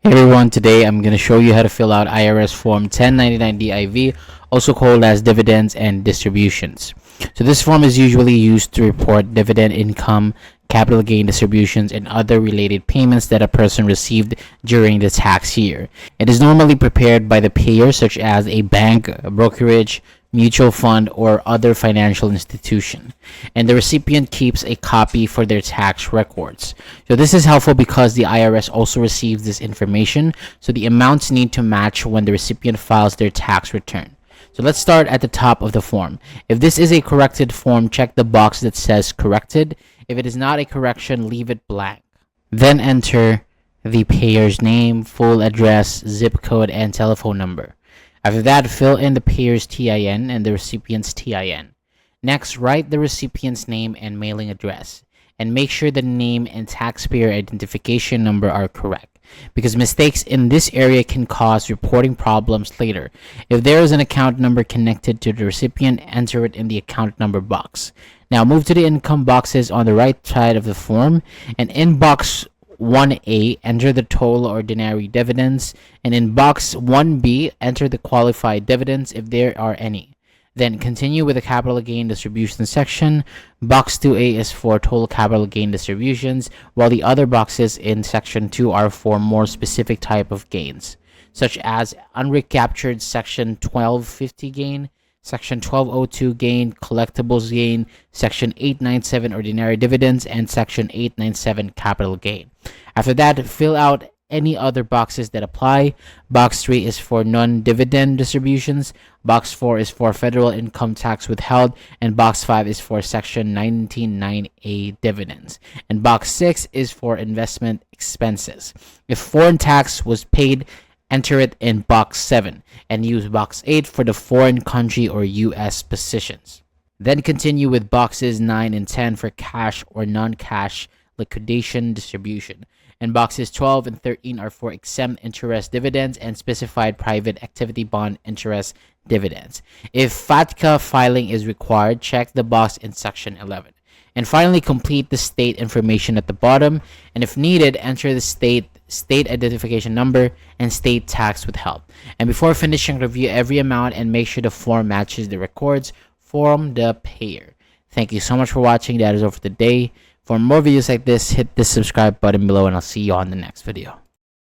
Hey everyone, today I'm going to show you how to fill out IRS Form 1099 DIV, also called as dividends and distributions. So this form is usually used to report dividend income, capital gain distributions, and other related payments that a person received during the tax year. It is normally prepared by the payer, such as a bank, a brokerage, mutual fund, or other financial institution, and the recipient keeps a copy for their tax records. So this is helpful because the IRS also receives this information, so the amounts need to match when the recipient files their tax return. So let's start at the top of the form. If this is a corrected form, check the box that says corrected. If it is not a correction, leave it blank. Then enter the payer's name, full address, zip code, and telephone number. After that, fill in the payer's TIN and the recipient's TIN. Next, write the recipient's name and mailing address, and make sure the name and taxpayer identification number are correct, because mistakes in this area can cause reporting problems later. If there is an account number connected to the recipient, enter it in the account number box. Now move to the income boxes on the right side of the form, and in box 1A, enter the total ordinary dividends, and in box 1B, enter the qualified dividends if there are any. Then continue with the capital gain distribution section. Box 2A is for total capital gain distributions, while the other boxes in section 2 are for more specific type of gains, such as unrecaptured section 1250 gain, Section 1202 gain, collectibles gain, Section 897 ordinary dividends, and Section 897 capital gain. After that, fill out any other boxes that apply. Box 3 is for non-dividend distributions, Box 4 is for federal income tax withheld, and Box 5 is for Section 199A dividends. And Box 6 is for investment expenses. If foreign tax was paid, enter it in box 7 and use box 8 for the foreign country or US positions. Then continue with boxes 9 and 10 for cash or non-cash liquidation distribution, and boxes 12 and 13 are for exempt interest dividends and specified private activity bond interest dividends. If FATCA filing is required, check the box in section 11. And finally, complete the state information at the bottom, and if needed, enter the state identification number and state tax withheld. And before finishing, review every amount and make sure the form matches the records from the payer. Thank you so much for watching. That is all for today. For more videos like this, hit the subscribe button below, and I'll see you on the next video.